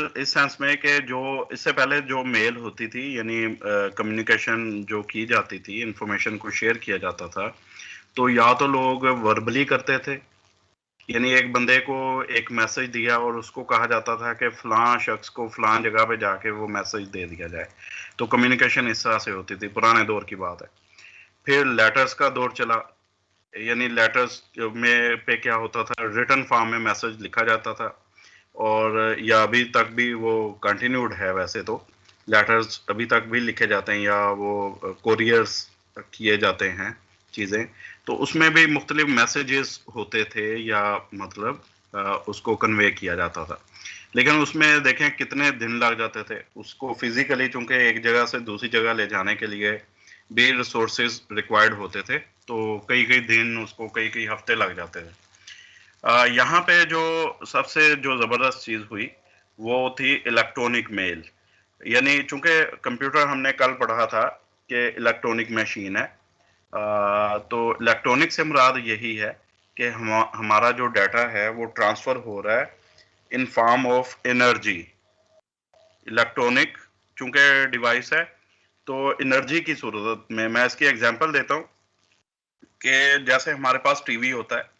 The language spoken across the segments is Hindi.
इस सेंस में कि जो इससे पहले जो मेल होती थी, यानी कम्युनिकेशन जो की जाती थी, इंफॉर्मेशन को शेयर किया जाता था, तो या तो लोग वर्बली करते थे, यानी एक बंदे को एक मैसेज दिया और उसको कहा जाता था कि फलां शख्स को फलां जगह पे जाके वो मैसेज दे दिया जाए। तो कम्युनिकेशन इस तरह से होती थी, पुराने दौर की बात है। फिर लेटर्स का दौर चला, यानी लेटर्स में पे क्या होता था, रिटन फॉर्म में मैसेज लिखा जाता था, और या अभी तक भी वो कंटिन्यूड है। वैसे तो लेटर्स अभी तक भी लिखे जाते हैं, या वो कोरियर्स किए जाते हैं चीज़ें, तो उसमें भी मुख्तलिफ मैसेजेस होते थे, या मतलब उसको कन्वे किया जाता था। लेकिन उसमें देखें कितने दिन लग जाते थे उसको फिजिकली, चूंकि एक जगह से दूसरी जगह ले जाने के लिए भी रिसोर्सेज रिक्वायर्ड होते थे, तो कई कई दिन, उसको कई कई हफ्ते लग जाते थे। यहाँ पे जो सबसे जो ज़बरदस्त चीज़ हुई वो थी इलेक्ट्रॉनिक मेल। यानी चूंकि कंप्यूटर हमने कल पढ़ा था कि इलेक्ट्रॉनिक मशीन है, तो इलेक्ट्रॉनिक से मुराद यही है कि हमारा जो डाटा है वो ट्रांसफ़र हो रहा है in form of energy. Electronic चूंकि डिवाइस है, तो एनर्जी की सूरत में मैं इसकी एग्जांपल देता हूँ कि जैसे हमारे पास टीवी होता है,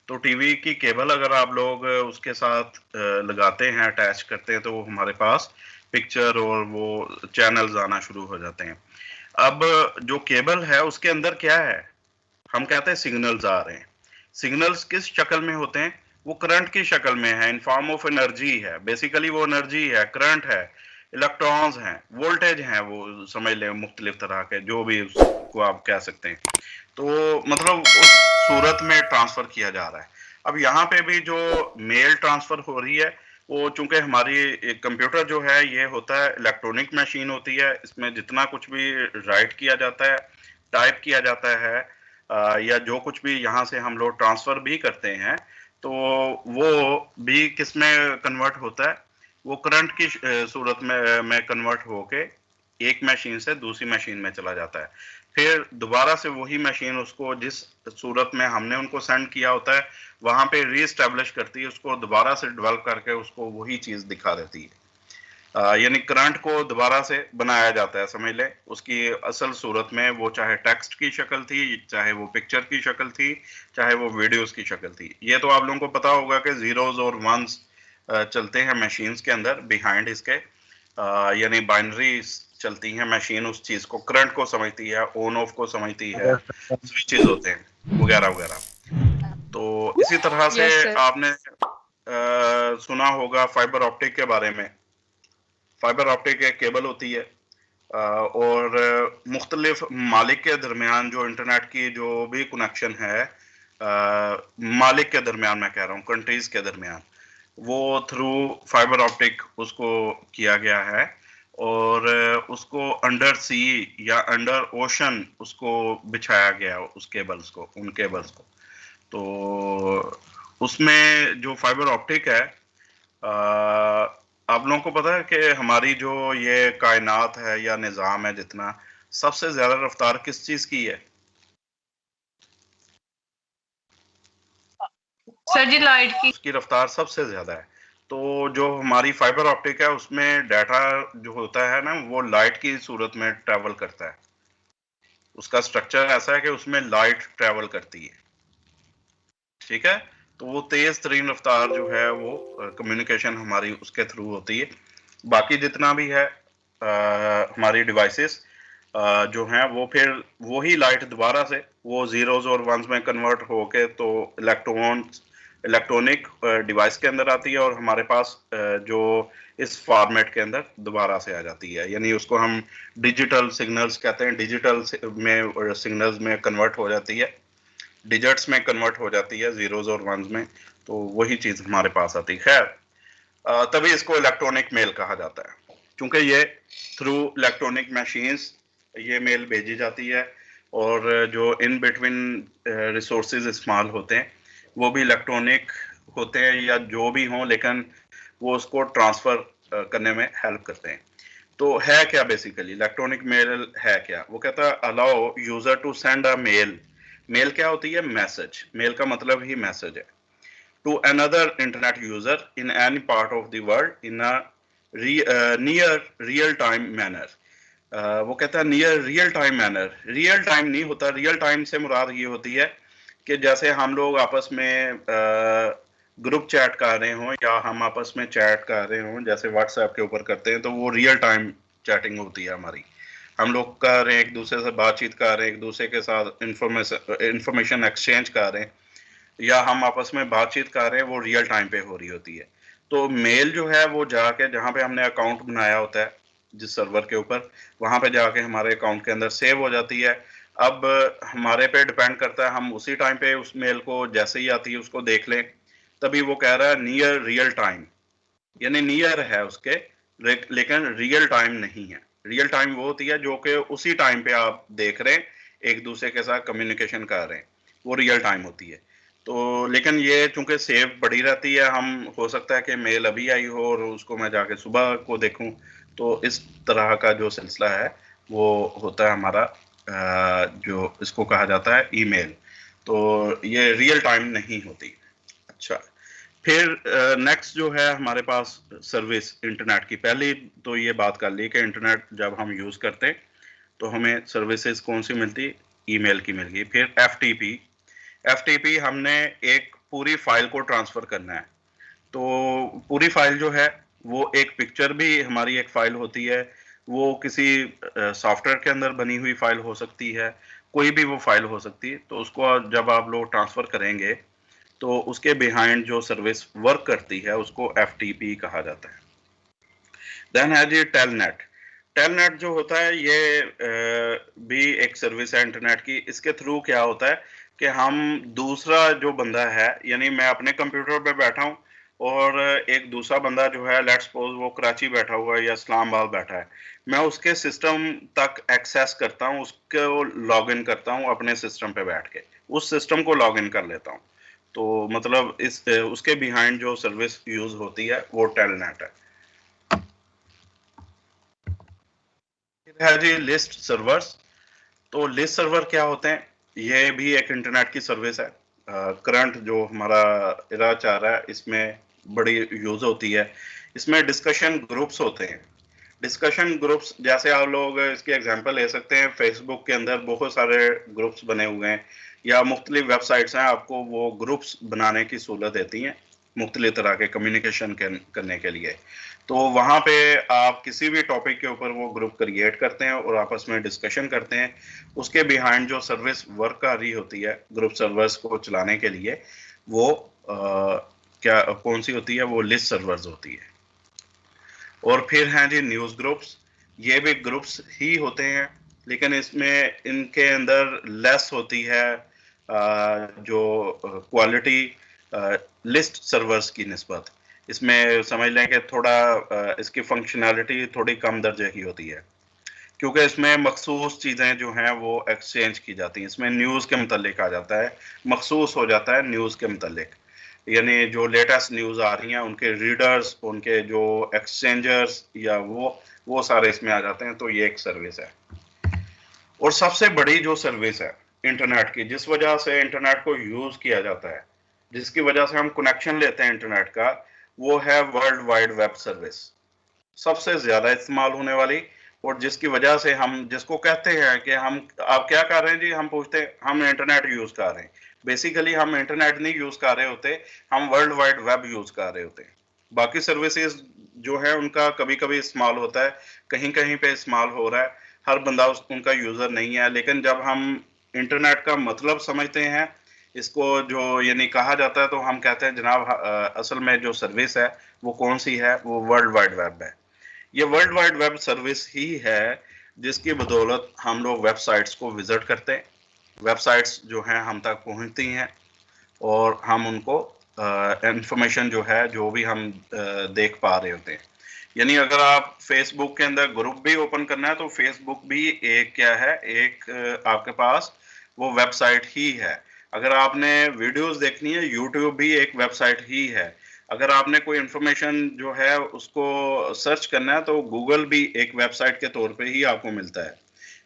तो टीवी की केबल अगर आप लोग उसके साथ लगाते हैं, अटैच करते हैं, तो वो हमारे पास पिक्चर और वो चैनल्स आना शुरू हो जाते हैं। अब जो केबल है उसके अंदर क्या है, हम कहते हैं सिग्नल्स आ रहे हैं। सिग्नल्स किस शक्ल में होते हैं, वो करंट की शक्ल में है, इन फॉर्म ऑफ एनर्जी है। बेसिकली वो एनर्जी है, करंट है, इलेक्ट्रॉन्स हैं, वोल्टेज हैं, वो समझ लें मुख्तलिफ तरह के, जो भी उसको आप कह सकते हैं। तो मतलब उस सूरत में ट्रांसफर किया जा रहा है। अब यहाँ पे भी जो मेल ट्रांसफर हो रही है, वो चूंकि हमारी कंप्यूटर जो है ये होता है इलेक्ट्रॉनिक मशीन होती है, इसमें जितना कुछ भी राइट किया जाता है, टाइप किया जाता है, या जो कुछ भी यहाँ से हम लोग ट्रांसफर भी करते हैं, तो वो भी किस में कन्वर्ट होता है, वो करंट की सूरत में कन्वर्ट होके एक मशीन से दूसरी मशीन में चला जाता है। फिर दोबारा से वही मशीन उसको जिस सूरत में हमने उनको सेंड किया होता है वहां पे रीस्टैब्लिश करती है, उसको दोबारा से डेवलप करके उसको वही चीज दिखा देती है। यानी करंट को दोबारा से बनाया जाता है, समझ लें। उसकी असल सूरत में वो चाहे टेक्स्ट की शक्ल थी, चाहे वो पिक्चर की शक्ल थी, चाहे वो वीडियोस की शक्ल थी। ये तो आप लोगों को पता होगा कि जीरोस और वंस चलते हैं मशीन्स के अंदर, बिहाइंड इसके यानी बाइनरी चलती हैं। मशीन उस चीज को, करंट को समझती है, ऑन ऑफ को समझती है, स्विचेस होते हैं वगैरह वगैरह। तो इसी तरह से यस सर। आपने सुना होगा फाइबर ऑप्टिक के बारे में। फाइबर ऑप्टिक एक केबल होती है, और मुख्तलिफ मालिक के दरमियान जो इंटरनेट की जो भी कनेक्शन है, मालिक के दरमियान मैं कह रहा हूँ, कंट्रीज के दरमियान, वो थ्रू फाइबर ऑप्टिक उसको किया गया है। और उसको अंडर सी या अंडर ओशन उसको बिछाया गया, उस केबल्स को, उन केबल्स को। तो उसमें जो फाइबर ऑप्टिक है, आप लोगों को पता है कि हमारी जो ये कायनात है या निज़ाम है जितना, सबसे ज्यादा रफ्तार किस चीज की है? सर जी लाइट की। उसकी रफ्तार सबसे ज्यादा है। तो जो हमारी फाइबर ऑप्टिक है उसमें डाटा जो होता है ना, वो लाइट की सूरत में ट्रेवल करता है। उसका स्ट्रक्चर ऐसा है कि उसमें लाइट ट्रेवल करती है, ठीक है। तो वो तेज तरीन रफ्तार जो है वो कम्युनिकेशन हमारी उसके थ्रू होती है। बाकी जितना भी है हमारी डिवाइसेस जो हैं, वो फिर वही लाइट दोबारा से वो जीरोस और वंस में कन्वर्ट होके तो इलेक्ट्रॉनिक डिवाइस के अंदर आती है, और हमारे पास जो इस फॉर्मेट के अंदर दोबारा से आ जाती है। यानी उसको हम डिजिटल सिग्नल्स कहते हैं, डिजिटल में सिग्नल्स में कन्वर्ट हो जाती है, डिजिट्स में कन्वर्ट हो जाती है, जीरोस और वंस में। तो वही चीज हमारे पास आती है। खैर, तभी इसको इलेक्ट्रॉनिक मेल कहा जाता है, क्योंकि ये थ्रू इलेक्ट्रॉनिक मशीन्स ये मेल भेजी जाती है, और जो इन बिटवीन रिसोर्सेज इस्तेमाल होते हैं वो भी इलेक्ट्रॉनिक होते हैं, या जो भी हों, लेकिन वो उसको ट्रांसफर करने में हेल्प करते हैं। तो है क्या बेसिकली इलेक्ट्रॉनिक मेल है क्या? वो कहता है allow user to send a mail. Mail क्या होती है? मैसेज। मेल का मतलब ही मैसेज है। To another internet user in any part of the world in a near real time manner. वो कहता है near real time manner. Real time नहीं होता, रियल टाइम से मुराद ये होती है कि जैसे हम लोग आपस में ग्रुप चैट कर रहे हों या हम आपस में चैट कर रहे हों, जैसे व्हाट्सएप के ऊपर करते हैं, तो वो रियल टाइम चैटिंग होती है हमारी। हम लोग कर रहे हैं, एक दूसरे से बातचीत कर रहे हैं, एक दूसरे के साथ इंफॉर्मेशन एक्सचेंज कर रहे हैं, या हम आपस में बातचीत कर रहे हैं, वो रियल टाइम पे हो रही होती है। तो मेल जो है वो जाके जहाँ पे हमने अकाउंट बनाया होता है जिस सर्वर के ऊपर, वहां पे जाके हमारे अकाउंट के अंदर सेव हो जाती है। अब हमारे पे डिपेंड करता है, हम उसी टाइम पे उस मेल को जैसे ही आती है उसको देख लें। तभी वो कह रहा है नियर रियल टाइम, यानी नियर है उसके, लेकिन रियल टाइम नहीं है। रियल टाइम वो होती है जो कि उसी टाइम पे आप देख रहे हैं, एक दूसरे के साथ कम्युनिकेशन कर रहे हैं, वो रियल टाइम होती है। तो लेकिन ये चूंकि सेव पड़ी रहती है, हम हो सकता है कि मेल अभी आई हो और उसको मैं जाके सुबह को देखूं, तो इस तरह का जो सिलसिला है वो होता है हमारा, जो इसको कहा जाता है ईमेल। तो ये रियल टाइम नहीं होती। अच्छा, फिर नेक्स्ट जो है हमारे पास सर्विस इंटरनेट की। पहले तो ये बात कर ली कि इंटरनेट जब हम यूज करते हैं तो हमें सर्विसेज कौन सी मिलती, ईमेल की मिल गई। फिर एफटीपी, एफटीपी हमने एक पूरी फाइल को ट्रांसफर करना है। तो पूरी फाइल जो है वो एक पिक्चर भी हमारी एक फाइल होती है, वो किसी सॉफ्टवेयर के अंदर बनी हुई फाइल हो सकती है, कोई भी वो फाइल हो सकती है। तो उसको जब आप लोग ट्रांसफर करेंगे तो उसके बिहाइंड जो सर्विस वर्क करती है उसको एफटीपी कहा जाता है। देन है जी टेलनेट। टेलनेट जो होता है ये भी एक सर्विस है इंटरनेट की। इसके थ्रू क्या होता है कि हम दूसरा जो बंदा है, यानी मैं अपने कंप्यूटर पे बैठा हूँ और एक दूसरा बंदा जो है, लेट्स सपोज वो कराची बैठा हुआ है या इस्लामाबाद बैठा है, मैं उसके सिस्टम तक एक्सेस करता हूँ, उसको लॉग इन करता हूँ अपने सिस्टम पे बैठ के, उस सिस्टम को लॉग इन कर लेता हूँ। तो मतलब इस उसके बिहाइंड जो सर्विस यूज होती है वो टेलनेट है। फिर है जी लिस्ट सर्वर्स। तो लिस्ट सर्वर क्या होते हैं, ये भी एक इंटरनेट की सर्विस है। करंट जो हमारा इरा चाह रहा है इसमें बड़ी यूज होती है। इसमें डिस्कशन ग्रुप्स होते हैं। डिस्कशन ग्रुप्स जैसे आप लोग इसकी एग्जांपल ले सकते हैं, फेसबुक के अंदर बहुत सारे ग्रुप्स बने हुए हैं, या मुख्तलिफ वेबसाइट्स हैं आपको वो ग्रुप्स बनाने की सहूलत देती हैं मुख्तलिफ तरह के कम्युनिकेशन करने के लिए। तो वहाँ पे आप किसी भी टॉपिक के ऊपर वो ग्रुप क्रिएट करते हैं और आपस में डिस्कशन करते हैं। उसके बिहाइंड जो सर्विस वर्क कर रही होती है ग्रुप सर्वर्स को चलाने के लिए, वो क्या कौन सी होती है, वो लिस्ट सर्वर्स होती है। और फिर हैं जी न्यूज़ ग्रुप्स। ये भी ग्रुप्स ही होते हैं, लेकिन इसमें इनके अंदर लेस होती है जो क्वालिटी लिस्ट सर्वर्स की निस्बत। इसमें समझ लें कि थोड़ा इसकी फंक्शनैलिटी थोड़ी कम दर्जे की होती है, क्योंकि इसमें मखसूस चीज़ें जो हैं वो एक्सचेंज की जाती हैं। इसमें न्यूज़ के मुतल्लिक आ जाता है, मखसूस हो जाता है न्यूज़ के मुतल्लिक, यानी जो लेटेस्ट न्यूज़ आ रही हैं उनके रीडर्स, उनके जो एक्सचेंजर्स या वो सारे इसमें आ जाते हैं। तो ये एक सर्विस है। और सबसे बड़ी जो सर्विस है इंटरनेट की, जिस वजह से इंटरनेट को यूज किया जाता है, जिसकी वजह से हम कनेक्शन लेते हैं इंटरनेट का, वो है वर्ल्ड वाइड वेब सर्विस। सबसे ज्यादा इस्तेमाल होने वाली, और जिसकी वजह से हम जिसको कहते हैं कि हम आप क्या कर रहे हैं जी, हम पूछते हैं हम इंटरनेट यूज कर रहे हैं। बेसिकली हम इंटरनेट नहीं यूज कर रहे होते, हम वर्ल्ड वाइड वेब यूज कर रहे होते हैं। बाकी सर्विसेज जो है उनका कभी कभी इस्तेमाल होता है, कहीं कहीं पे इस्तेमाल हो रहा है, हर बंदा उनका यूजर नहीं है। लेकिन जब हम इंटरनेट का मतलब समझते हैं, इसको जो यानी कहा जाता है, तो हम कहते हैं जनाब असल में जो सर्विस है वो कौन सी है, वो वर्ल्ड वाइड वेब है। ये वर्ल्ड वाइड वेब सर्विस ही है जिसकी बदौलत हम लोग वेबसाइट्स को विजिट करते हैं, वेबसाइट्स जो हैं हम तक पहुंचती हैं और हम उनको इंफॉर्मेशन जो है जो भी हम देख पा रहे होते हैं। यानी अगर आप फेसबुक के अंदर ग्रुप भी ओपन करना है तो फेसबुक भी एक क्या है, एक आपके पास वो वेबसाइट ही है। अगर आपने वीडियोस देखनी है, यूट्यूब भी एक वेबसाइट ही है। अगर आपने कोई इंफॉर्मेशन जो है उसको सर्च करना है तो गूगल भी एक वेबसाइट के तौर पे ही आपको मिलता है।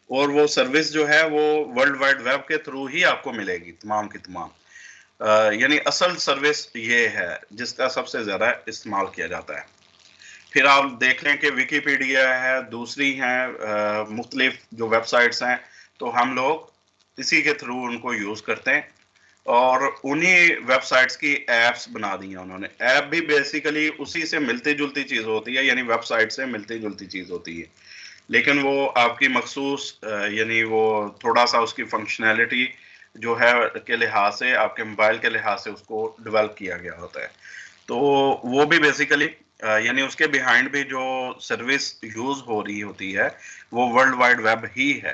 और वो सर्विस जो है वो वर्ल्ड वाइड वेब के थ्रू ही आपको मिलेगी तमाम की तमाम। यानी असल सर्विस ये है जिसका सबसे ज्यादा इस्तेमाल किया जाता है। फिर आप देख लें कि विकिपीडिया है, दूसरी हैं मुख्तलिफ जो वेबसाइट्स हैं, तो हम लोग इसी के थ्रू उनको यूज़ करते हैं और उन्हीं वेबसाइट्स की एप्स बना दी हैं उन्होंने। ऐप भी बेसिकली उसी से मिलती जुलती चीज़ होती है, यानी वेबसाइट से मिलती जुलती चीज़ होती है, लेकिन वो आपकी मखसूस यानी वो थोड़ा सा उसकी फंक्शनैलिटी जो है के लिहाज से, आपके मोबाइल के लिहाज से उसको डेवलप किया गया होता है। तो वो भी बेसिकली यानी उसके बिहाइंड भी जो सर्विस यूज हो रही होती है वो वर्ल्ड वाइड वेब ही है।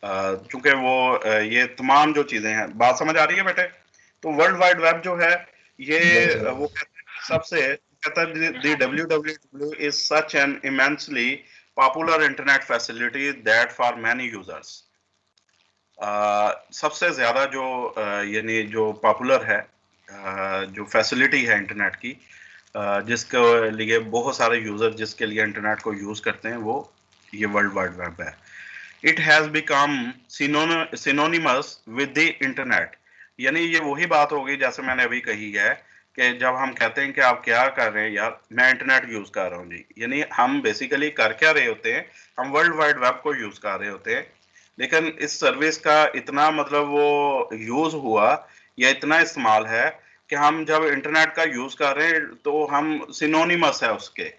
चूंकि वो ये तमाम जो चीजें हैं, बात समझ आ रही है बेटे? तो वर्ल्ड वाइड वेब जो है ये वो कहते हैं सबसे कहता है the www is such an immensely popular internet facility that for many users. सबसे ज्यादा जो यानी जो पॉपुलर है जो फैसिलिटी है इंटरनेट की, जिसके लिए बहुत सारे यूजर जिसके लिए इंटरनेट को यूज करते हैं, वो ये वर्ल्ड वाइड वेब है। It has become synonymous with the internet. यानी ये वही बात होगी जैसे मैंने अभी कही है कि जब हम कहते हैं कि आप क्या कर रहे हैं यार, मैं इंटरनेट यूज कर रहा हूँ जी, यानी हम बेसिकली कर क्या रहे होते हैं, हम वर्ल्ड वाइड वेब को यूज कर रहे होते हैं। लेकिन इस सर्विस का इतना मतलब वो यूज हुआ या इतना इस्तेमाल है कि हम जब इंटरनेट का यूज कर रहे हैं तो हम सिनोनिमस है उसके,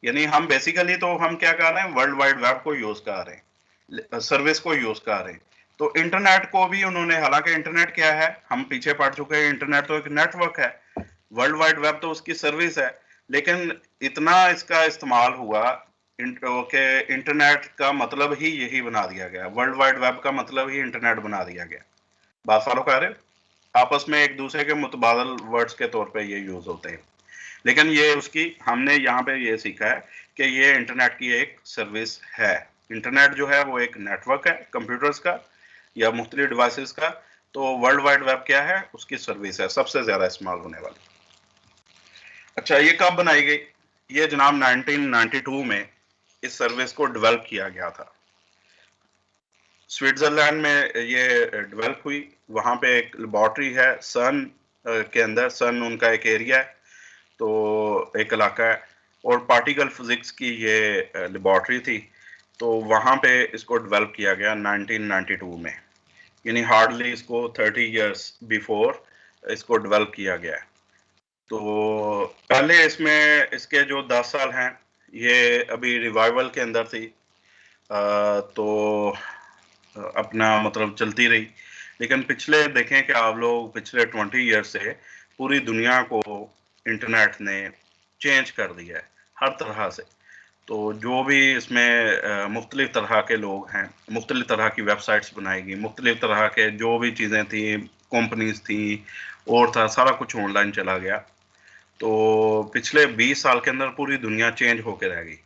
यानी हम बेसिकली तो हम क्या कर रहे हैं, वर्ल्ड वाइड वेब को यूज कर रहे हैं, सर्विस को यूज कर रहे हैं। तो इंटरनेट को भी उन्होंने, हालांकि इंटरनेट क्या है, हम पीछे पढ़ चुके हैं, इंटरनेट तो एक नेटवर्क है, वर्ल्ड वाइड वेब तो उसकी सर्विस है, लेकिन इतना इसका इस्तेमाल हुआ कि इंटरनेट का मतलब ही यही बना दिया गया, वर्ल्ड वाइड वेब का मतलब ही इंटरनेट बना दिया गया। बात फॉलो कर रहे हो? आपस में एक दूसरे के मुतबादल वर्ड्स के तौर पे ये यूज होते हैं, लेकिन ये उसकी हमने यहाँ पे ये सीखा है कि ये इंटरनेट की एक सर्विस है। इंटरनेट जो है वो एक नेटवर्क है कंप्यूटर्स का या मुख्तलिफ डिवाइसेस का, तो वर्ल्ड वाइड वेब क्या है, उसकी सर्विस है सबसे ज्यादा इस्तेमाल होने वाली। अच्छा, ये कब बनाई गई? ये जनाब 1992 में इस सर्विस को डेवलप किया गया था। स्विट्जरलैंड में ये डेवलप हुई, वहां पे एक लेबॉर्ट्री है सन के अंदर, सन उनका एक एरिया है, तो एक इलाका है, और पार्टिकल फिजिक्स की ये लेबॉर्ट्री थी, तो वहां पे इसको डेवलप किया गया 1992 में, यानी हार्डली इसको 30 इयर्स बिफोर इसको डेवलप किया गया है। तो पहले इसमें इसके जो 10 साल हैं ये अभी रिवाइवल के अंदर थी, तो अपना मतलब चलती रही, लेकिन पिछले देखें कि आप लोग पिछले 20 ईयर से पूरी दुनिया को इंटरनेट ने चेंज कर दिया है हर तरह से। तो जो भी इसमें मुख्तलिफ तरह के लोग हैं, मुख्तलिफ तरह की वेबसाइट्स बनाएगी, मुख्तलिफ तरह के जो भी चीज़ें थी, कंपनीज थी और था, सारा कुछ ऑनलाइन चला गया। तो पिछले 20 साल के अंदर पूरी दुनिया चेंज होकर रह गई,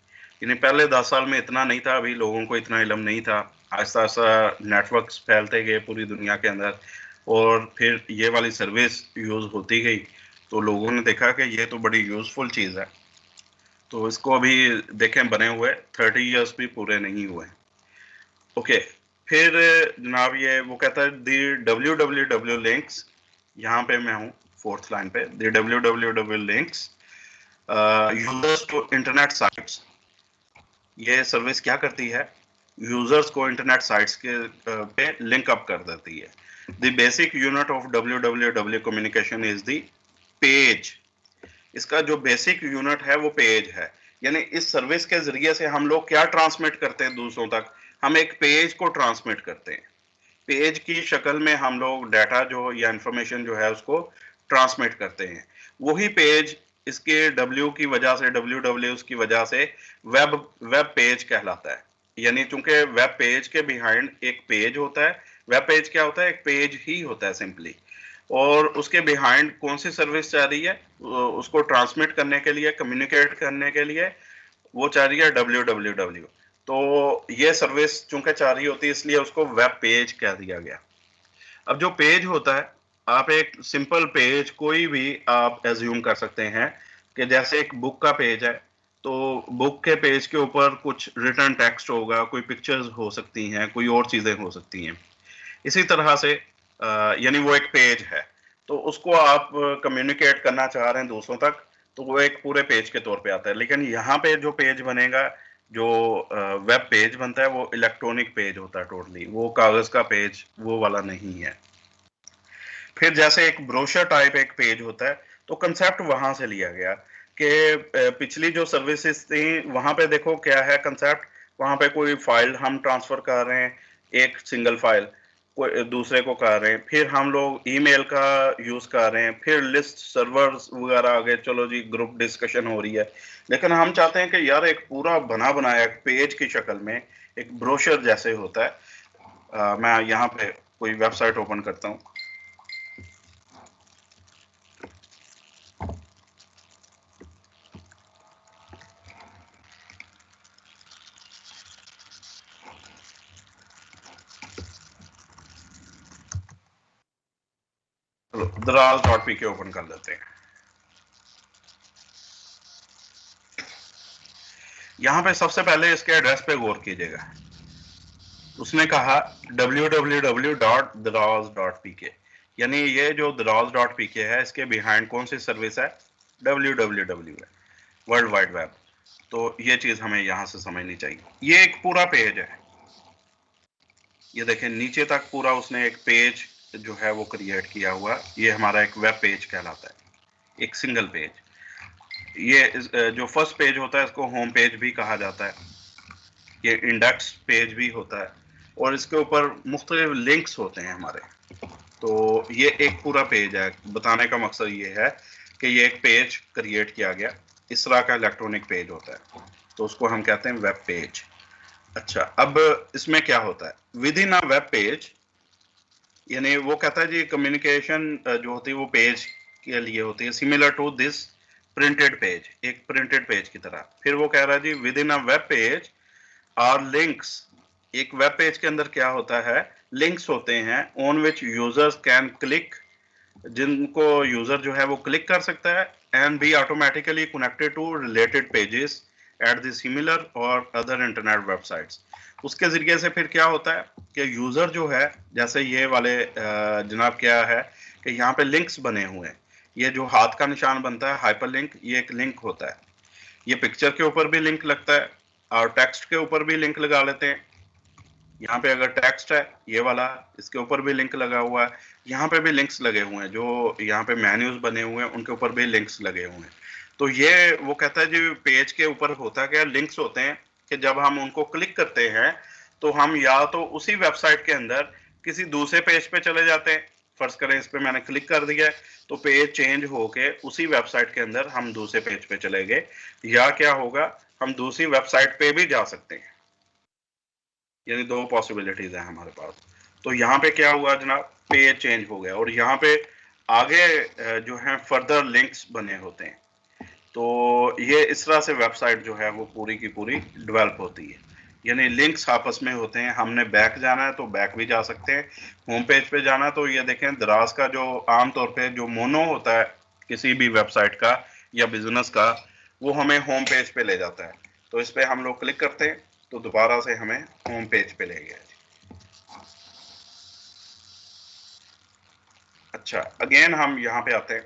यानी पहले 10 साल में इतना नहीं था, अभी लोगों को इतना इल्म नहीं था, आहिस्ता आहिस्ता नेटवर्क्स फैलते गए पूरी दुनिया के अंदर, और फिर ये वाली सर्विस यूज़ होती गई, तो लोगों ने देखा कि ये तो बड़ी यूज़फुल चीज़ है। तो इसको अभी देखें बने हुए 30 इयर्स भी पूरे नहीं हुए। ओके, फिर जनाब ये वो कहता है दी www लिंक्स, यहाँ पे मैं हूँ 4th लाइन पे, the www links users to internet sites. ये सर्विस क्या करती है, यूजर्स को इंटरनेट साइट्स के पे लिंक अप कर देती है। The basic unit of www communication is the page. इसका जो बेसिक यूनिट है वो पेज है, यानी इस सर्विस के जरिए से हम लोग क्या ट्रांसमिट करते हैं दूसरों तक, हम एक पेज को ट्रांसमिट करते हैं, पेज की शक्ल में हम लोग डाटा जो या इंफॉर्मेशन जो है उसको ट्रांसमिट करते हैं। वही पेज इसके डब्ल्यू की वजह से, www की वजह से वेब वेब पेज कहलाता है, यानी चूंकि वेब पेज के बिहाइंड एक पेज होता है। वेब पेज क्या होता है, एक पेज ही होता है सिंपली, और उसके बिहाइंड कौन सी सर्विस चाह रही है, उसको ट्रांसमिट करने के लिए, कम्युनिकेट करने के लिए वो चाह रही है www। तो ये सर्विस चूंकि चाह रही होती है इसलिए उसको वेब पेज कह दिया गया। अब जो पेज होता है, आप एक सिंपल पेज कोई भी आप एज्यूम कर सकते हैं कि जैसे एक बुक का पेज है, तो बुक के पेज के ऊपर कुछ रिटर्न टेक्स्ट होगा, कोई पिक्चर्स हो सकती हैं, कोई और चीजें हो सकती हैं। इसी तरह से यानी वो एक पेज है, तो उसको आप कम्युनिकेट करना चाह रहे हैं दूसरों तक, तो वो एक पूरे पेज के तौर पे आता है। लेकिन यहाँ पे जो पेज बनेगा, जो वेब पेज बनता है, वो इलेक्ट्रॉनिक पेज होता है टोटली, वो कागज का पेज वो वाला नहीं है। फिर जैसे एक ब्रोशर टाइप एक पेज होता है, तो कंसेप्ट वहां से लिया गया कि पिछली जो सर्विसेज थी वहां पे देखो क्या है कंसेप्ट, वहां पे कोई फाइल हम ट्रांसफर कर रहे हैं, एक सिंगल फाइल कोई दूसरे को कर रहे हैं, फिर हम लोग ईमेल का यूज कर रहे हैं, फिर लिस्ट सर्वर्स वगैरह आ गए, चलो जी ग्रुप डिस्कशन हो रही है। लेकिन हम चाहते हैं कि यार एक पूरा बना बनाया पेज की शक्ल में एक ब्रोशर जैसे होता है। मैं यहाँ पे कोई वेबसाइट ओपन करता हूँ। चलो दराज.pk ओपन कर लेते हैं। यहाँ पे सबसे पहले इसके एड्रेस पे गौर कीजिएगा। उसने कहा www.daraz.pk, यानी ये जो daraz.pk है इसके बिहाइंड कौन सी सर्विस है, www है, वर्ल्ड वाइड वेब। तो ये चीज हमें यहाँ से समझनी चाहिए। ये एक पूरा पेज है, ये देखें नीचे तक पूरा उसने एक पेज जो है वो क्रिएट किया हुआ, ये हमारा एक वेब पेज कहलाता है, एक सिंगल पेज। ये जो फर्स्ट पेज होता है इसको होम पेज भी कहा जाता है, ये इंडेक्स पेज भी होता है, और इसके ऊपर मुख्तलिफ लिंक्स होते हैं हमारे। तो ये एक पूरा पेज है। बताने का मकसद ये है कि ये एक पेज क्रिएट किया गया, इस तरह का इलेक्ट्रॉनिक पेज होता है, तो उसको हम कहते हैं वेब पेज। अच्छा, अब इसमें क्या होता है with in a web page, यानी वो कहता है जी कम्युनिकेशन जो होती है वो पेज के लिए होती है, similar to this printed page, एक प्रिंटेड पेज की तरह। फिर वो कह रहा है जी within a web page are links, एक वेब पेज के अंदर क्या होता है, लिंक्स होते हैं on which users can click, जिनको यूजर जो है वो क्लिक कर सकता है, and be automatically connected to related pages at the similar or other internet websites. उसके जरिए से फिर क्या होता है कि यूजर जो है, जैसे ये वाले जनाब क्या है कि यहाँ पे लिंक्स बने हुए हैं, ये जो हाथ का निशान बनता है हाइपर लिंक, ये एक लिंक होता है। ये पिक्चर के ऊपर भी लिंक लगता है और टेक्स्ट के ऊपर भी लिंक लगा लेते हैं। यहाँ पे अगर टेक्स्ट है ये वाला, इसके ऊपर भी लिंक लगा हुआ है, यहाँ पे भी लिंक्स लगे हुए हैं, जो यहाँ पे मेन्यूज बने हुए हैं उनके ऊपर भी लिंक्स लगे हुए हैं। तो ये वो कहता है जी पेज के ऊपर होता क्या, लिंक्स होते हैं कि जब हम उनको क्लिक करते हैं तो हम या तो उसी वेबसाइट के अंदर किसी दूसरे पेज पे चले जाते हैं, फर्ज करें इस पे मैंने क्लिक कर दिया तो पेज चेंज होके उसी वेबसाइट के अंदर हम दूसरे पेज पे चले गए, या क्या होगा हम दूसरी वेबसाइट पे भी जा सकते हैं। यानी दो पॉसिबिलिटीज है हमारे पास। तो यहाँ पे क्या हुआ जनाब, पेज चेंज हो गया और यहाँ पे आगे जो है फर्दर लिंक्स बने होते हैं। तो ये इस तरह से वेबसाइट जो है वो पूरी की पूरी डेवलप होती है, यानी लिंक्स आपस में होते हैं। हमने बैक जाना है तो बैक भी जा सकते हैं, होम पेज पे जाना तो ये देखें दराज का जो आमतौर पे जो मोनो होता है किसी भी वेबसाइट का या बिजनेस का, वो हमें होम पेज पे ले जाता है। तो इस पे हम लोग क्लिक करते हैं तो दोबारा से हमें होम पेज पे ले गया। अच्छा, अगेन हम यहाँ पे आते हैं।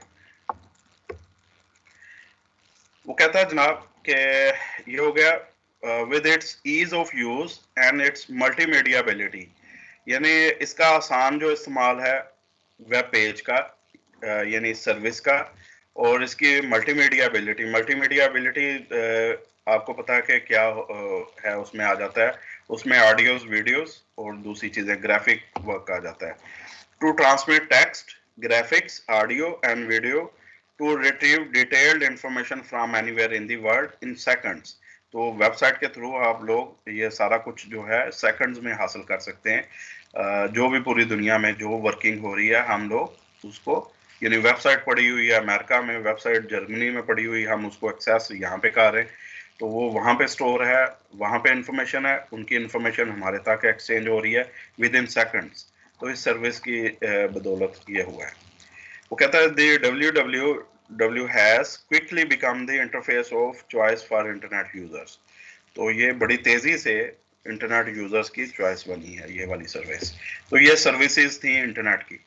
वो कहता है जनाब कि ये हो गया with its ease of use and its multimedia ability, यानी इसका आसान जो इस्तेमाल है वेब पेज का यानी सर्विस का, और इसकी मल्टीमीडिया एबिलिटी। मल्टीमीडिया एबिलिटी आपको पता है कि क्या है, उसमें आ जाता है, उसमें ऑडियोज वीडियोस और दूसरी चीजें ग्राफिक वर्क आ जाता है। To transmit text, graphics, audio and video, to retrieve detailed information from anywhere in the world in seconds. तो वेबसाइट के थ्रू आप लोग ये सारा कुछ जो है सेकंड्स में हासिल कर सकते हैं। जो भी पूरी दुनिया में जो वर्किंग हो रही है हम लोग उसको, यानी वेबसाइट पड़ी हुई है अमेरिका में, वेबसाइट जर्मनी में पड़ी हुई, हम उसको एक्सेस यहाँ पे कर रहे हैं, तो वो वहाँ पे स्टोर है, वहाँ पे इंफॉर्मेशन है, उनकी इंफॉर्मेशन हमारे तक एक्सचेंज हो रही है विद इन सेकंड्स। तो इस सर्विस की बदौलत ये हुआ है। वो कहता है the www has quickly become the interface of choice for internet users। तो ये बड़ी तेजी से इंटरनेट यूजर्स की चॉइस बनी है ये वाली सर्विस। तो ये सर्विसेज थी इंटरनेट की,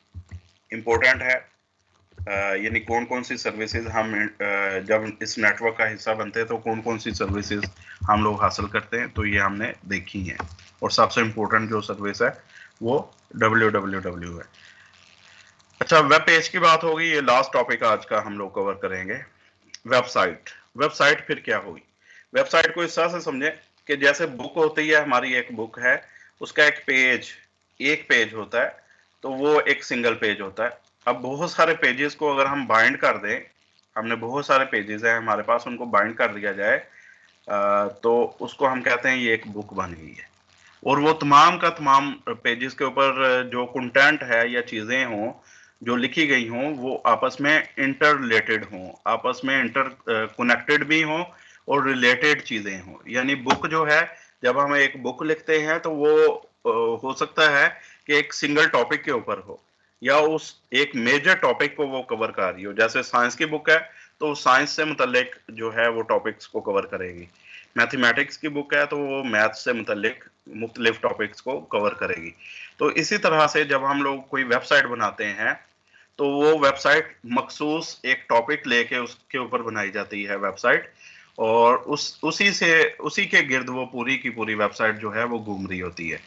इंपॉर्टेंट है। यानी कौन कौन सी सर्विसेज हम जब इस नेटवर्क का हिस्सा बनते हैं तो कौन कौन सी सर्विसेज हम लोग हासिल करते हैं, तो ये हमने देखी हैं। और सबसे इम्पोर्टेंट जो सर्विस है वो www है। अच्छा, वेब पेज की बात होगी, ये लास्ट टॉपिक आज का हम लोग कवर करेंगे। वेबसाइट, वेबसाइट फिर क्या होगी? वेबसाइट को इस तरह से समझें कि जैसे बुक होती है, हमारी एक बुक है, उसका एक पेज होता है, तो वो एक सिंगल पेज होता है। अब बहुत सारे पेजेस को अगर हम बाइंड कर दें, हमने बहुत सारे पेजेस हैं हमारे पास, उनको बाइंड कर दिया जाए, तो उसको हम कहते हैं ये एक बुक बन गई है। और वो तमाम का तमाम पेजेस के ऊपर जो कंटेंट है या चीजें हों जो लिखी गई हों, वो आपस में इंटर रिलेटेड हों, आपस में इंटर कनेक्टेड भी हों और रिलेटेड चीजें हों। यानी बुक जो है, जब हम एक बुक लिखते हैं तो वो हो सकता है कि एक सिंगल टॉपिक के ऊपर हो, या उस एक मेजर टॉपिक को वो कवर कर रही हो। जैसे साइंस की बुक है तो साइंस से मुतल्लिक जो है वो टॉपिक्स को कवर करेगी। मैथमेटिक्स की बुक है तो वो मैथ से मुतल्लिक मुख्तलिफ टॉपिक्स को कवर करेगी। तो इसी तरह से जब हम लोग कोई वेबसाइट बनाते हैं तो वो वेबसाइट मखसूस एक टॉपिक लेके उसके ऊपर बनाई जाती है वेबसाइट, और उसी के गिर्द वो पूरी की पूरी वेबसाइट जो है वो घूम रही होती है,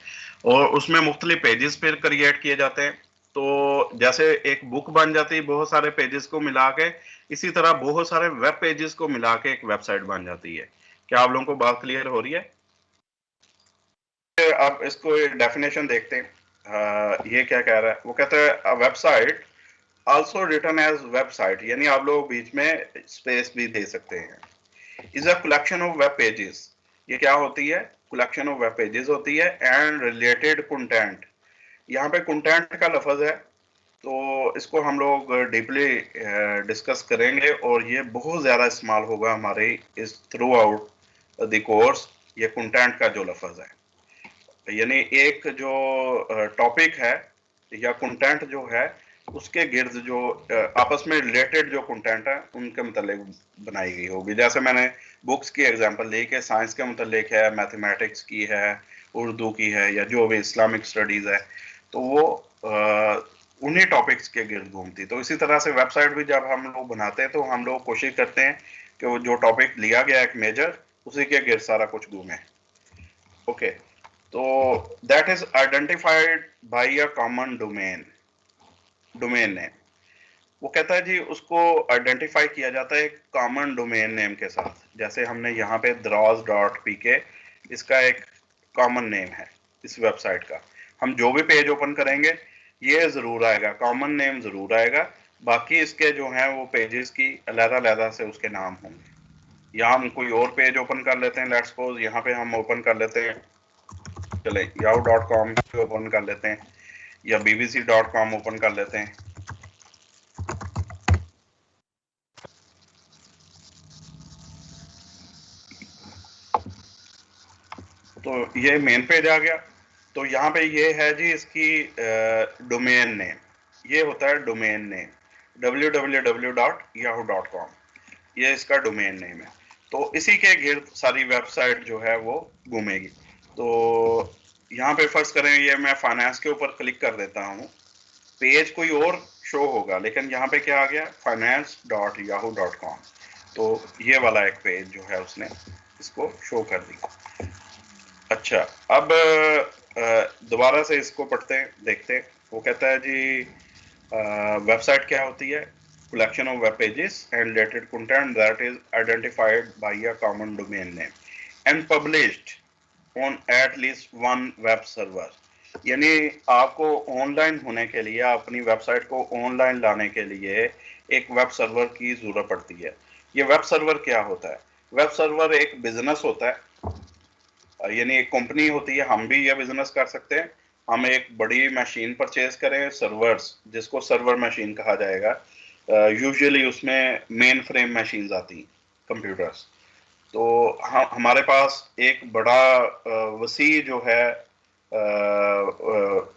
और उसमें मुख्तलिफ पेजेस फिर क्रिएट किए जाते हैं। तो जैसे एक बुक बन जाती है बहुत सारे पेजेस को मिला के, इसी तरह बहुत सारे वेब पेजेस को मिला के एक वेबसाइट बन जाती है। क्या आप लोगों को बात क्लियर हो रही है? आप इसको डेफिनेशन देखते हैं। ये क्या कह रहा है, वो कहता है website also written as website, यानी आप लोग बीच में स्पेस भी दे सकते हैं, is a collection of web pages. ये क्या होती है? कलेक्शन ऑफ वेब पेजेस होती है, एंड रिलेटेड कंटेंट। यहाँ पे कंटेंट का लफ्ज है, तो इसको हम लोग डीपली डिस्कस करेंगे, और ये बहुत ज़्यादा इस्तेमाल होगा हमारे इस थ्रू आउट द कोर्स, ये कंटेंट का जो लफ्ज है। यानी एक जो टॉपिक है या कंटेंट जो है, उसके गिर्द जो आपस में रिलेटेड जो कंटेंट है उनके मतलब बनाई गई होगी। जैसे मैंने बुक्स की एग्जांपल ली कि साइंस के मतलब है, मैथमेटिक्स की है, उर्दू की है, या जो भी इस्लामिक स्टडीज है, तो वो उन्हीं टॉपिक्स के गिर्द घूमती। तो इसी तरह से वेबसाइट भी जब हम लोग बनाते हैं तो हम लोग कोशिश करते हैं कि वो जो टॉपिक लिया गया एक मेजर, उसी के गिर्द सारा कुछ घूमे। ओके, तो that is identified by a common domain name. वो कहता है जी उसको आइडेंटिफाई किया जाता है एक कॉमन डोमेन नेम के साथ। जैसे हमने यहाँ पे dros.pk, इसका एक कॉमन नेम है इस वेबसाइट का। हम जो भी पेज ओपन करेंगे ये जरूर आएगा, कॉमन नेम जरूर आएगा, बाकी इसके जो हैं वो पेजेस की अलग-अलग से उसके नाम होंगे। या हम कोई और पेज ओपन कर लेते हैं, लेट्स सपोज यहाँ पे हम ओपन कर लेते हैं, चले yahoo.com ओपन कर लेते हैं, या bbc.com ओपन कर लेते हैं। तो ये मेन पेज आ गया। तो यहाँ पे ये है जी इसकी डोमेन नेम, ये होता है डोमेन नेम www.yahoo.com, ये इसका डोमेन नेम है। तो इसी के गिर्द सारी वेबसाइट जो है वो घूमेगी। तो यहाँ पे फर्ज करें ये मैं फाइनेंस के ऊपर क्लिक कर देता हूँ, पेज कोई और शो होगा, लेकिन यहाँ पे क्या आ गया, finance.yahoo.com। तो ये वाला एक पेज जो है उसने इसको शो कर दी। अच्छा, अब दोबारा से इसको पढ़ते हैं, देखते हैं। वो कहता है जी वेबसाइट क्या होती है? collection of web pages and related content that is identified by a common domain name and published on at least one web server। यानी आपको ऑनलाइन होने के लिए, अपनी वेबसाइट को ऑनलाइन लाने के लिए एक वेब सर्वर की जरूरत पड़ती है। ये वेब सर्वर क्या होता है? वेब सर्वर एक बिजनेस होता है, यानी एक कंपनी होती है, हम भी यह बिजनेस कर सकते हैं। हम एक बड़ी मशीन परचेज करें, सर्वर्स, जिसको सर्वर मशीन कहा जाएगा, यूजुअली उसमें मेन फ्रेम मशीन्स आती, कंप्यूटर्स। तो हमारे पास एक बड़ा वसी जो है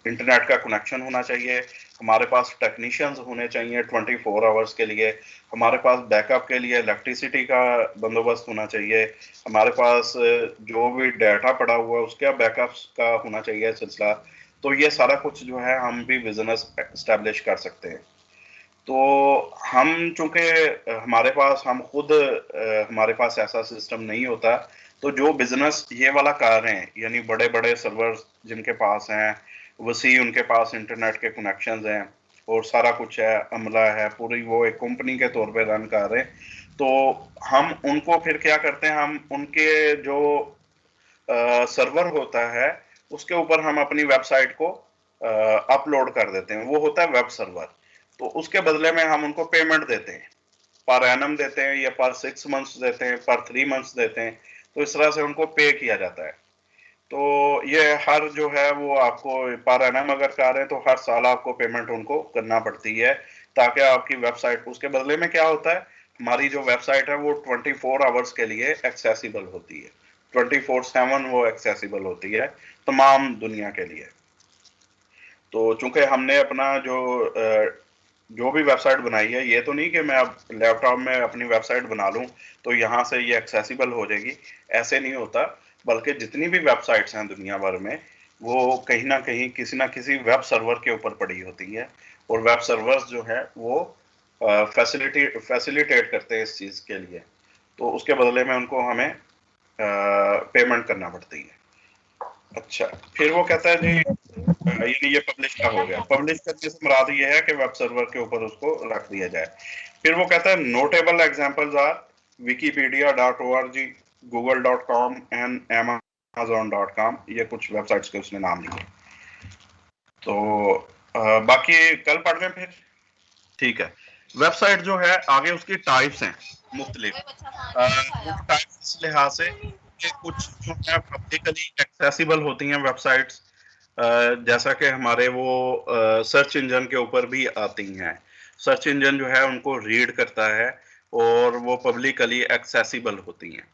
इंटरनेट का कनेक्शन होना चाहिए, हमारे पास टेक्नीशियंस होने चाहिए 24 आवर्स के लिए, हमारे पास बैकअप के लिए इलेक्ट्रिसिटी का बंदोबस्त होना चाहिए, हमारे पास जो भी डाटा पड़ा हुआ है उसका बैकअप्स का होना चाहिए सिलसिला। तो ये सारा कुछ जो है हम भी बिजनेस एस्टेब्लिश कर सकते हैं। तो हम चूंकि हमारे पास हम खुद हमारे पास ऐसा सिस्टम नहीं होता, तो जो बिजनेस ये वाला कर रहे हैं, यानी बड़े बड़े सर्वर जिनके पास हैं, वसी उनके पास इंटरनेट के कनेक्शंस हैं और सारा कुछ है, अमला है, पूरी वो एक कंपनी के तौर पे रन कर रहे हैं, तो हम उनको फिर क्या करते हैं, हम उनके जो सर्वर होता है उसके ऊपर हम अपनी वेबसाइट को अपलोड कर देते हैं, वो होता है वेब सर्वर। तो उसके बदले में हम उनको पेमेंट देते हैं, पर एनम देते हैं या पर 6 मंथ्स देते हैं, पर 3 मंथ्स देते हैं, तो इस तरह से उनको पे किया जाता है। तो ये हर जो है वो आपको पर एनम अगर कर रहे हैं तो हर साल आपको पेमेंट उनको करना पड़ती है, ताकि आपकी वेबसाइट, उसके बदले में क्या होता है, हमारी जो वेबसाइट है वो 24 आवर्स के लिए एक्सेसिबल होती है, 24/7 वो एक्सेसिबल होती है तमाम दुनिया के लिए। तो चूंकि हमने अपना जो भी वेबसाइट बनाई है, ये तो नहीं कि मैं अब लैपटॉप में अपनी वेबसाइट बना लूं तो यहाँ से ये एक्सेसिबल हो जाएगी, ऐसे नहीं होता। बल्कि जितनी भी वेबसाइट्स हैं दुनिया भर में, वो कहीं ना किसी वेब सर्वर के ऊपर पड़ी होती है, और वेब सर्वर्स जो है वो फैसिलिटेट करते हैं इस चीज़ के लिए, तो उसके बदले में उनको हमें पेमेंट करना पड़ती है। अच्छा, फिर वो कहता है जी ये पब्लिश का हो गया। पब्लिश करने से मुराद ये है कि वेब सर्वर के ऊपर उसको रख दिया जाए। फिर वो कहता है notable examples are wikipedia.org, google.com and amazon.com, ये कुछ वेबसाइट्स के उसने नाम लिए। तो बाकी कल पढ़ लें फिर, ठीक है। वेबसाइट जो है आगे उसकी टाइप्स हैं मुख्तलिफ, टाइप्स इस लिहाज से कि कुछ जो है पब्लिकली एक्सेसिबल होती हैं वेबसाइट्स, जैसा कि हमारे वो सर्च इंजन के ऊपर भी आती हैं। सर्च इंजन जो है उनको रीड करता है और वो पब्लिकली एक्सेसिबल होती हैं।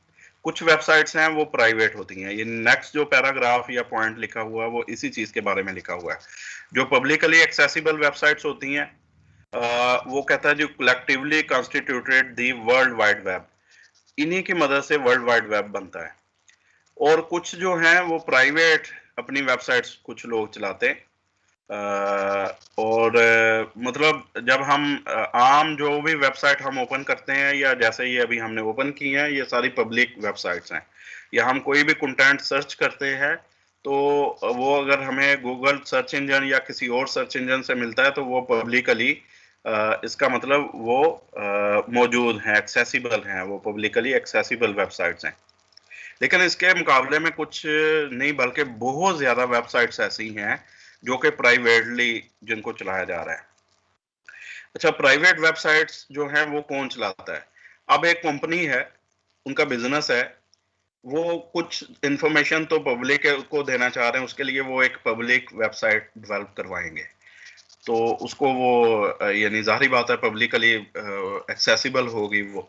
कुछ वेबसाइट्स हैं वो प्राइवेट होती हैं। ये नेक्स्ट जो पैराग्राफ या पॉइंट लिखा हुआ है वो इसी चीज के बारे में लिखा हुआ है। जो पब्लिकली एक्सेसिबल वेबसाइट्स होती हैं, वो कहता है जो collectively constituted the world wide web, इन्हीं की मदद से वर्ल्ड वाइड वेब बनता है। और कुछ जो हैं वो प्राइवेट अपनी वेबसाइट्स कुछ लोग चलाते हैं, और मतलब जब हम आम जो भी वेबसाइट हम ओपन करते हैं, या जैसे ये अभी हमने ओपन की हैं, ये सारी पब्लिक वेबसाइट्स हैं, या हम कोई भी कंटेंट सर्च करते हैं तो वो अगर हमें गूगल सर्च इंजन या किसी और सर्च इंजन से मिलता है तो वो पब्लिकली, इसका मतलब वो मौजूद हैं, एक्सेसिबल हैं, वो पब्लिकली एक्सेसिबल वेबसाइट्स हैं। लेकिन इसके मुकाबले में कुछ नहीं बल्कि बहुत ज्यादा वेबसाइट्स ऐसी हैं जो कि प्राइवेटली जिनको चलाया जा रहा है। अच्छा, प्राइवेट वेबसाइट्स जो हैं वो कौन चलाता है? अब एक कंपनी है, उनका बिजनेस है, वो कुछ इंफॉर्मेशन तो पब्लिक को देना चाह रहे हैं, उसके लिए वो एक पब्लिक वेबसाइट डेवलप करवाएंगे, तो उसको वो यानी जाहिर बात है पब्लिकली एक्सेसिबल होगी वो।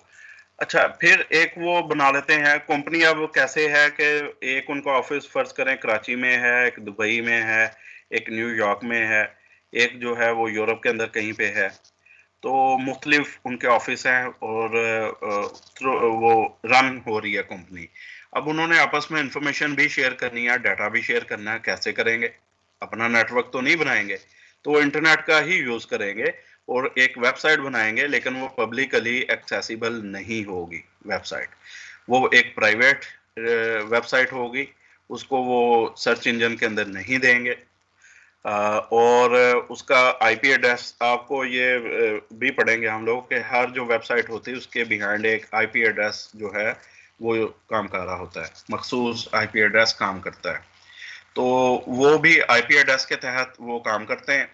अच्छा, फिर एक वो बना लेते हैं कंपनी। अब कैसे है कि एक उनका ऑफिस फर्ज करें कराची में है, एक दुबई में है, एक न्यूयॉर्क में है, एक जो है वो यूरोप के अंदर कहीं पे है, तो मुख्तलिफ उनके ऑफिस हैं और वो रन हो रही है कंपनी। अब उन्होंने आपस में इंफॉर्मेशन भी शेयर करनी है, डाटा भी शेयर करना है, कैसे करेंगे? अपना नेटवर्क तो नहीं बनाएंगे, तो वो इंटरनेट का ही यूज करेंगे और एक वेबसाइट बनाएंगे, लेकिन वो पब्लिकली एक्सेसिबल नहीं होगी वेबसाइट, वो एक प्राइवेट वेबसाइट होगी, उसको वो सर्च इंजन के अंदर नहीं देंगे। और उसका आईपी एड्रेस, आपको ये भी पढ़ेंगे हम लोग कि हर जो वेबसाइट होती है उसके बिहाइंड एक आईपी एड्रेस जो है वो काम कर रहा होता है, मखसूस आईपी एड्रेस काम करता है। तो वो भी आईपी एड्रेस के तहत वो काम करते हैं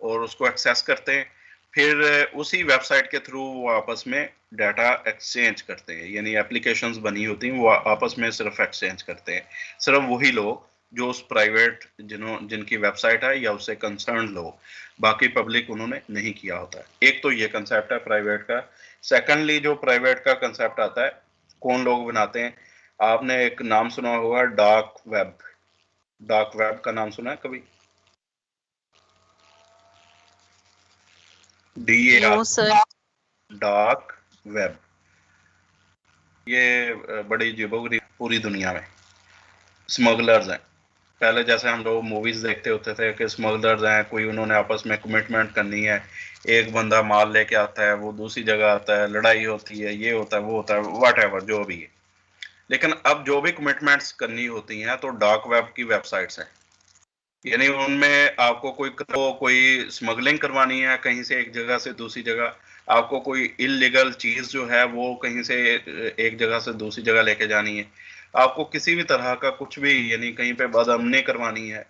और उसको एक्सेस करते हैं। फिर उसी वेबसाइट के थ्रू वो आपस में डाटा एक्सचेंज करते हैं, यानी एप्लीकेशंस बनी होती हैं वो आपस में सिर्फ एक्सचेंज करते हैं, सिर्फ वही लोग जो उस प्राइवेट जिनकी वेबसाइट है या उससे कंसर्न लोग, बाकी पब्लिक उन्होंने नहीं किया होता है। एक तो ये कंसेप्ट है प्राइवेट का। सेकेंडली जो प्राइवेट का कंसेप्ट आता है, कौन लोग बनाते हैं? आपने एक नाम सुना होगा, डार्क वेब। डार्क वेब का नाम सुना है कभी? DAR, no sir. Dark web. ये बड़ी अजीबोगरीब, पूरी दुनिया में स्मगलर्स हैं, पहले जैसे हम लोग मूवीज देखते होते थे कि स्मगलर्स हैं, कोई उन्होंने आपस में कमिटमेंट करनी है, एक बंदा माल लेके आता है, वो दूसरी जगह आता है, लड़ाई होती है, ये होता है, वो होता है, वट एवर जो भी है। लेकिन अब जो भी कमिटमेंट्स करनी होती हैं तो डार्क वेब की वेबसाइट्स हैं, यानी उनमें आपको कोई स्मगलिंग करवानी है कहीं से एक जगह से दूसरी जगह, आपको कोई इलीगल चीज जो है वो कहीं से एक जगह से दूसरी जगह लेके जानी है, आपको किसी भी तरह का कुछ भी यानी कहीं पे बदअमनी करवानी है,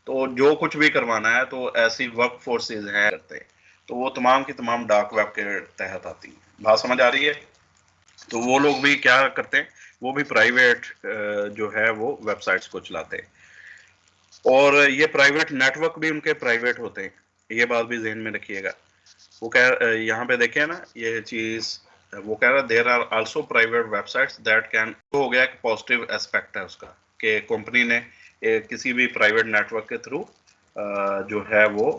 तो जो कुछ भी करवाना है तो ऐसी वर्क फोर्सेज हैं करते हैं, तो वो तमाम की तमाम डार्क वेब के तहत आती हैं। बात समझ आ रही है? तो वो लोग भी क्या करते हैं, वो भी प्राइवेट जो है वो वेबसाइट्स को चलाते हैं, और ये प्राइवेट नेटवर्क भी उनके प्राइवेट होते हैं, ये बात भी जहन में रखिएगा। वो कह यहाँ पे देखे ना ये चीज, वो कह रहा है there are also private websites that can, हो गया कि पॉजिटिव एस्पेक्ट है उसका कि कंपनी ने किसी भी प्राइवेट नेटवर्क के थ्रू जो है वो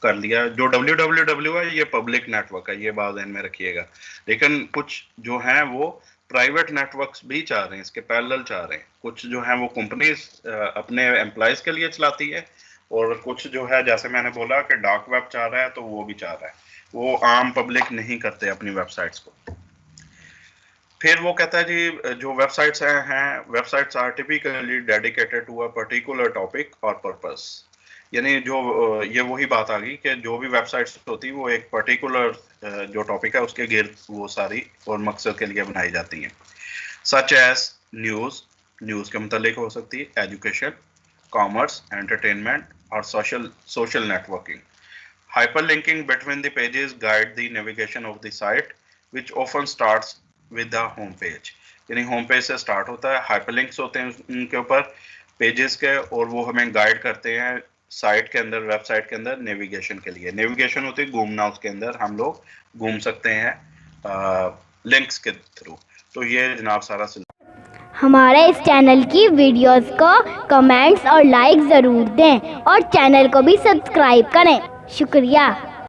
कर लिया। जो www है ये पब्लिक नेटवर्क है, ये बात ध्यान में रखिएगा। लेकिन कुछ जो है वो प्राइवेट नेटवर्क्स भी चाह रहे हैं, इसके पैरेलल चाह रहे हैं। कुछ जो है वो कंपनीज अपने एम्प्लॉयज के लिए चलाती है, और कुछ जो है जैसे मैंने बोला कि डार्क वेब चाह रहा है तो वो भी चाह रहा है, वो आम पब्लिक नहीं करते अपनी वेबसाइट्स को। फिर वो कहता है जी जो वेबसाइट्स हैं websites are typically dedicated to a particular topic और पर्पस, यानी जो ये वही बात आ गई कि जो भी वेबसाइट्स होती है वो एक पर्टिकुलर जो टॉपिक है उसके गिर्द वो सारी और मकसद के लिए बनाई जाती हैं। सच एज न्यूज़ के मुतालिक हो सकती है, एजुकेशन, कॉमर्स, एंटरटेनमेंट और social networking. Hyperlinking between the pages guide the navigation of the site, which often starts with the home page. यानी होम पेज से स्टार्ट होता है, हाइपरलिंक्स होते हैं उनके ऊपर पेजेस के, और वो हमें गाइड करते हैं साइट के अंदर, वेबसाइट के अंदर नेविगेशन के लिए। नेविगेशन होती है घूमना, उसके अंदर हम लोग घूम सकते हैं लिंक्स के थ्रू। तो ये जनाब सारा हमारे इस चैनल की वीडियोस को कमेंट्स और लाइक ज़रूर दें और चैनल को भी सब्सक्राइब करें। शुक्रिया।